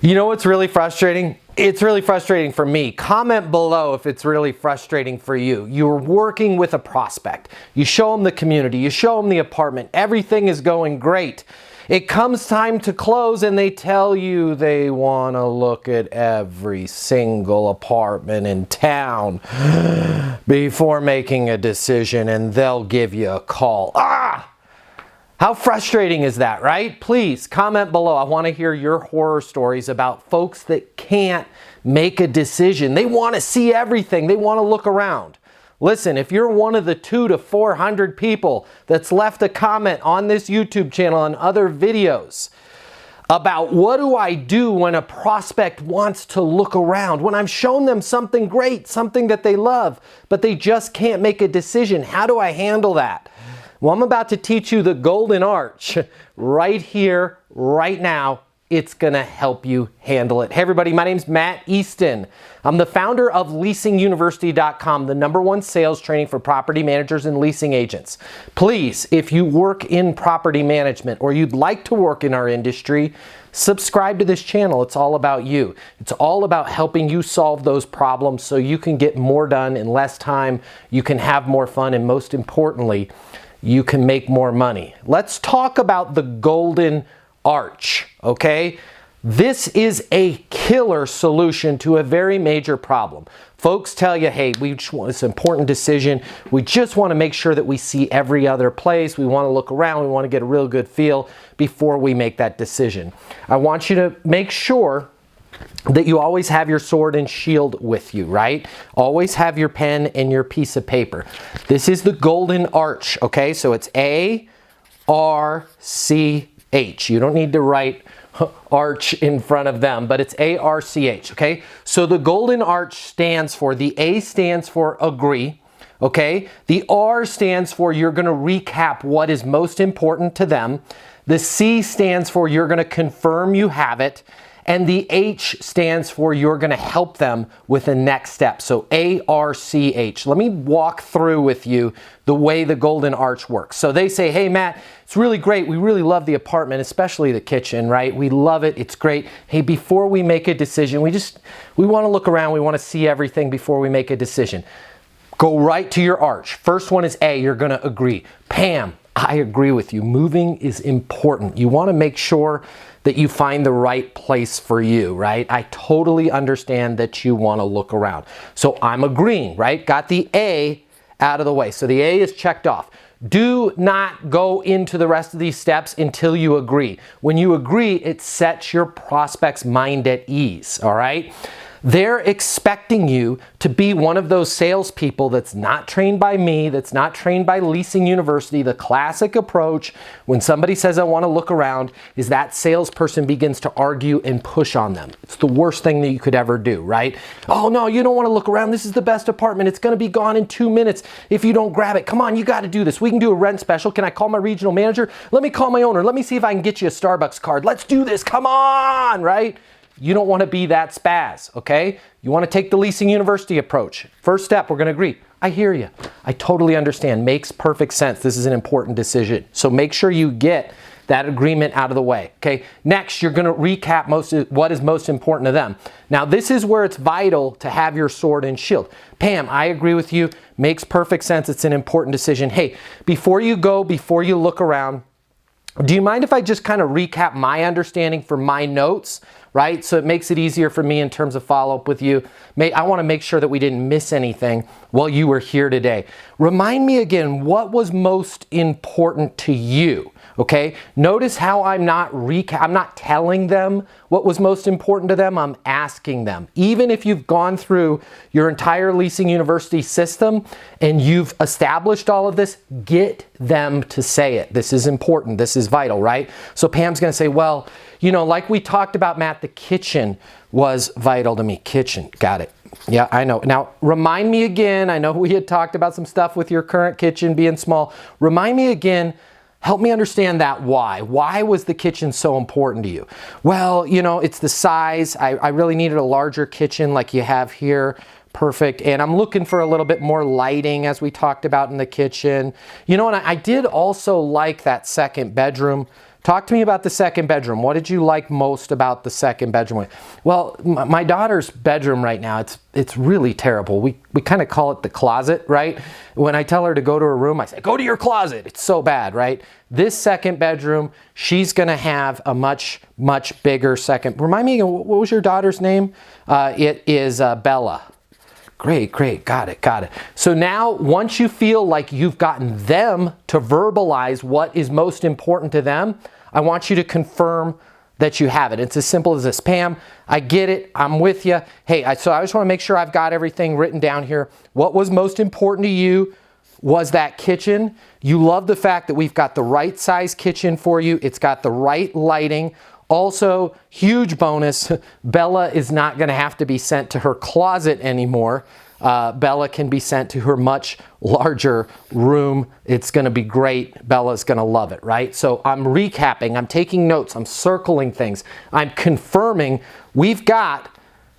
You know what's really frustrating? It's really frustrating for me. Comment below if it's really frustrating for you. You're working with a prospect. You show them the community. You show them the apartment. Everything is going great. It comes time to close and they tell you they want to look at every single apartment in town before making a decision, and they'll give you a call. How frustrating is that, right? Please comment below. I want to hear your horror stories about folks that can't make a decision. They want to see everything. They want to look around. Listen, if you're one of the 200 to 400 people that's left a comment on this YouTube channel and other videos about what do I do when a prospect wants to look around, when I've shown them something great, something that they love, but they just can't make a decision, how do I handle that? Well, I'm about to teach you the golden arch right here, right now. It's going to help you handle it. Hey everybody, my name's Matt Easton. I'm the founder of LeasingUniversity.com, the #1 sales training for property managers and leasing agents. Please, if you work in property management or you'd like to work in our industry, subscribe to this channel. It's all about you. It's all about helping you solve those problems so you can get more done in less time, you can have more fun, and most importantly, you can make more money. Let's talk about the golden arch, okay? This is a killer solution to a very major problem. Folks tell you, hey, we just want this important decision. We just want to make sure that we see every other place. We want to look around. We want to get a real good feel before we make that decision. I want you to make sure that you always have your sword and shield with you, right? Always have your pen and your piece of paper. This is the golden arch, okay? So it's A-R-C-H. You don't need to write arch in front of them, but it's A-R-C-H, okay? So the golden arch stands for, the A stands for agree, okay? The R stands for you're going to recap what is most important to them. The C stands for you're going to confirm you have it. And the H stands for you're going to help them with the next step. So A-R-C-H. Let me walk through with you the way the golden arch works. So they say, hey, Matt, it's really great. We really love the apartment, especially the kitchen, right? We love it. It's great. Hey, before we make a decision, we want to look around. We want to see everything before we make a decision. Go right to your arch. First one is A. You're going to agree. Pam, I agree with you. Moving is important. You want to make sure that you find the right place for you, right? I totally understand that you want to look around. So I'm agreeing, right? Got the A out of the way. So the A is checked off. Do not go into the rest of these steps until you agree. When you agree, it sets your prospect's mind at ease, all right? They're expecting you to be one of those salespeople that's not trained by me, that's not trained by Leasing University. The classic approach when somebody says, I want to look around, is that salesperson begins to argue and push on them. It's the worst thing that you could ever do, right? Oh no, you don't want to look around. This is the best apartment. It's going to be gone in 2 minutes if you don't grab it. Come on, you got to do this. We can do a rent special. Can I call my regional manager? Let me call my owner. Let me see if I can get you a Starbucks card. Let's do this. Come on, right? You don't want to be that spaz, okay? You want to take the Leasing University approach. First step, we're going to agree. I hear you. I totally understand. Makes perfect sense. This is an important decision. So make sure you get that agreement out of the way, okay? Next, you're going to recap what is most important to them. Now, this is where it's vital to have your sword and shield. Pam, I agree with you. Makes perfect sense. It's an important decision. Hey, before you go, before you look around, do you mind if I just kind of recap my understanding for my notes, right? So it makes it easier for me in terms of follow-up with you. I want to make sure that we didn't miss anything while you were here today. Remind me again, what was most important to you, okay? Notice how I'm not telling them what was most important to them. I'm asking them. Even if you've gone through your entire Leasing University system and you've established all of this, get them to say it. This is important. This is vital, right? So Pam's going to say, well, you know, like we talked about, Matt, the kitchen was vital to me. Kitchen, got it. Yeah, I know. Now, remind me again, I know we had talked about some stuff with your current kitchen being small. Remind me again, help me understand that why. Why was the kitchen so important to you? Well, you know, it's the size. I really needed a larger kitchen like you have here. Perfect. And I'm looking for a little bit more lighting as we talked about in the kitchen. You know, and I did also like that second bedroom Talk to me about the second bedroom. What did you like most about the second bedroom? Well, my daughter's bedroom right now, it's really terrible. We kind of call it the closet, right? When I tell her to go to her room, I say, go to your closet. It's so bad, right? This second bedroom, she's going to have a much, much bigger second. Remind me, what was your daughter's name? It is Bella. Great, great. Got it. So now, once you feel like you've gotten them to verbalize what is most important to them, I want you to confirm that you have it. It's as simple as this. Pam, I get it. I'm with you. Hey, so I just want to make sure I've got everything written down here. What was most important to you was that kitchen. You love the fact that we've got the right size kitchen for you. It's got the right lighting. Also, huge bonus, Bella is not going to have to be sent to her closet anymore. Bella can be sent to her much larger room. It's going to be great. Bella's going to love it, right? So I'm recapping. I'm taking notes. I'm circling things. I'm confirming we've got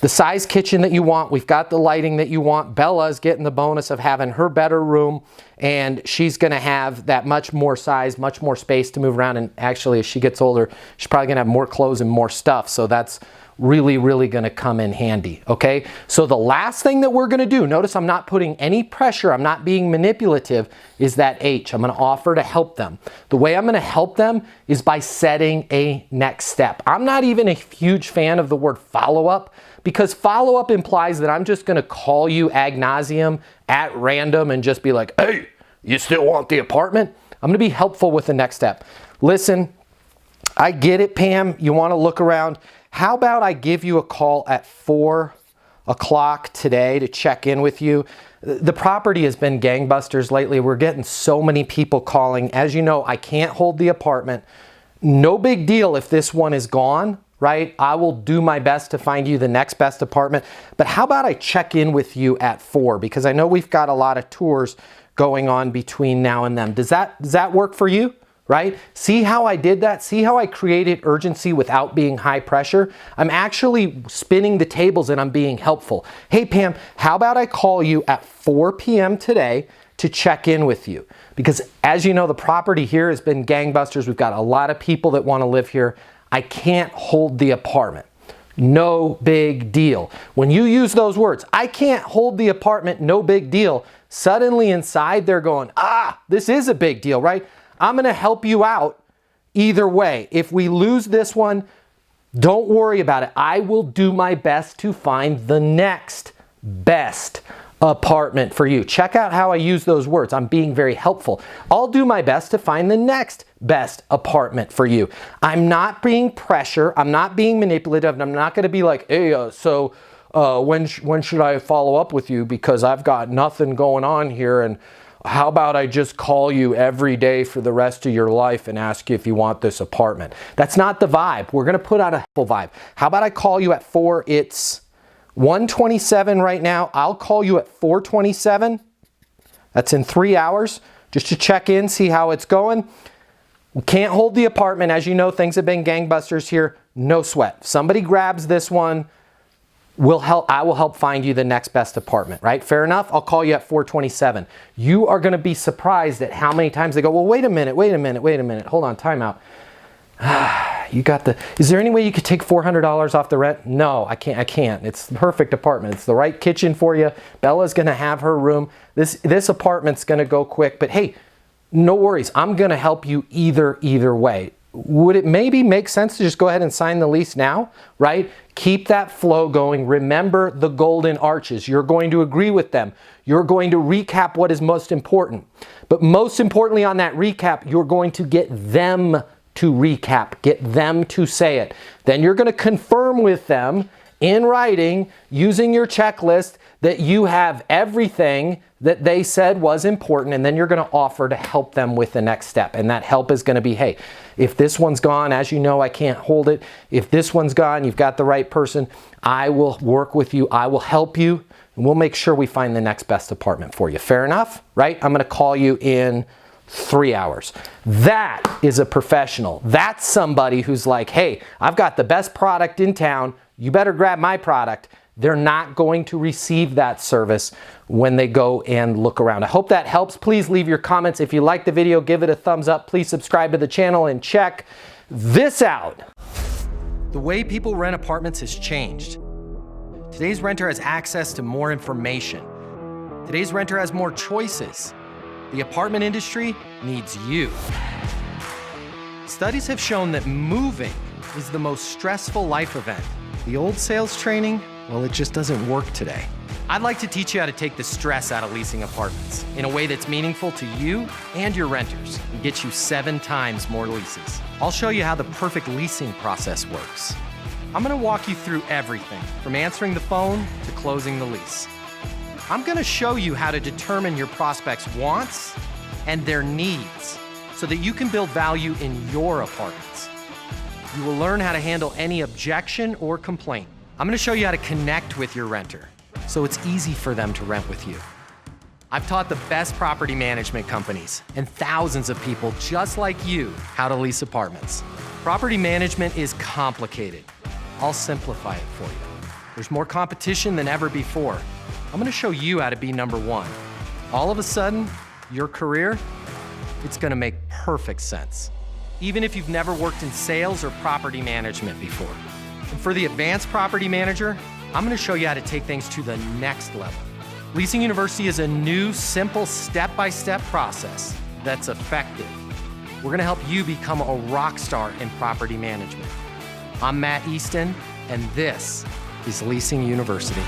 the size kitchen that you want. We've got the lighting that you want. Bella's getting the bonus of having her better room, and she's going to have that much more size, much more space to move around. And actually, as she gets older, she's probably going to have more clothes and more stuff. So that's really, really going to come in handy. Okay. So the last thing that we're going to do, notice I'm not putting any pressure, I'm not being manipulative, is that H. I'm going to offer to help them. The way I'm going to help them is by setting a next step. I'm not even a huge fan of the word follow-up, because follow-up implies that I'm just going to call you ad nauseum at random and just be like, hey, you still want the apartment? I'm going to be helpful with the next step. Listen, I get it, Pam. You want to look around. How about I give you a call at 4 o'clock today to check in with you? The property has been gangbusters lately. We're getting so many people calling. As you know, I can't hold the apartment. No big deal if this one is gone, right? I will do my best to find you the next best apartment. But how about I check in with you at 4? Because I know we've got a lot of tours going on between now and then. Does that work for you? Right? See how I did that? See how I created urgency without being high pressure? I'm actually spinning the tables and I'm being helpful. Hey, Pam, how about I call you at 4 p.m. today to check in with you? Because as you know, the property here has been gangbusters. We've got a lot of people that want to live here. I can't hold the apartment. No big deal. When you use those words, I can't hold the apartment, no big deal, suddenly inside they're going, this is a big deal, right? I'm going to help you out either way. If we lose this one, don't worry about it. I will do my best to find the next best apartment for you. Check out how I use those words. I'm being very helpful. I'll do my best to find the next best apartment for you. I'm not being pressure. I'm not being manipulative. And I'm not going to be like, hey, when should I follow up with you? Because I've got nothing going on here, and how about I just call you every day for the rest of your life and ask you if you want this apartment? That's not the vibe. We're going to put out a helpful vibe. How about I call you at 4? It's 1:27 right now. I'll call you at 4:27. That's in 3 hours, just to check in, see how it's going. We can't hold the apartment. As you know, things have been gangbusters here. No sweat. If somebody grabs this one, I will help find you the next best apartment, right? Fair enough? I'll call you at 4:27. You are going to be surprised at how many times they go, well, wait a minute. Hold on, time out. Is there any way you could take $400 off the rent? No, I can't. It's the perfect apartment. It's the right kitchen for you. Bella's going to have her room. This apartment's going to go quick, but hey, no worries. I'm going to help you either way. Would it maybe make sense to just go ahead and sign the lease now, right? Keep that flow going. Remember the golden arches. You're going to agree with them. You're going to recap what is most important. But most importantly on that recap, you're going to get them to recap, get them to say it. Then you're going to confirm with them in writing using your checklist that you have everything that they said was important, and then you're going to offer to help them with the next step. And that help is going to be, hey, if this one's gone, as you know, I can't hold it. If this one's gone, you've got the right person, I will work with you, I will help you, and we'll make sure we find the next best apartment for you. Fair enough, right? I'm going to call you in 3 hours. That is a professional. That's somebody who's like, hey, I've got the best product in town. You better grab my product. they're not going to receive that service when they go and look around. I hope that helps. Please leave your comments. If you like the video, give it a thumbs up. Please subscribe to the channel and check this out. The way people rent apartments has changed. Today's renter has access to more information. Today's renter has more choices. The apartment industry needs you. Studies have shown that moving is the most stressful life event. The old sales training, well, it just doesn't work today. I'd like to teach you how to take the stress out of leasing apartments in a way that's meaningful to you and your renters and get you 7 times more leases. I'll show you how the perfect leasing process works. I'm gonna walk you through everything from answering the phone to closing the lease. I'm gonna show you how to determine your prospects' wants and their needs so that you can build value in your apartments. You will learn how to handle any objection or complaint. I'm gonna show you how to connect with your renter so it's easy for them to rent with you. I've taught the best property management companies and thousands of people just like you how to lease apartments. Property management is complicated. I'll simplify it for you. There's more competition than ever before. I'm gonna show you how to be number one. All of a sudden, your career, it's gonna make perfect sense, even if you've never worked in sales or property management before. And for the advanced property manager, I'm gonna show you how to take things to the next level. Leasing University is a new, simple, step-by-step process that's effective. We're gonna help you become a rock star in property management. I'm Matt Easton, and this is Leasing University.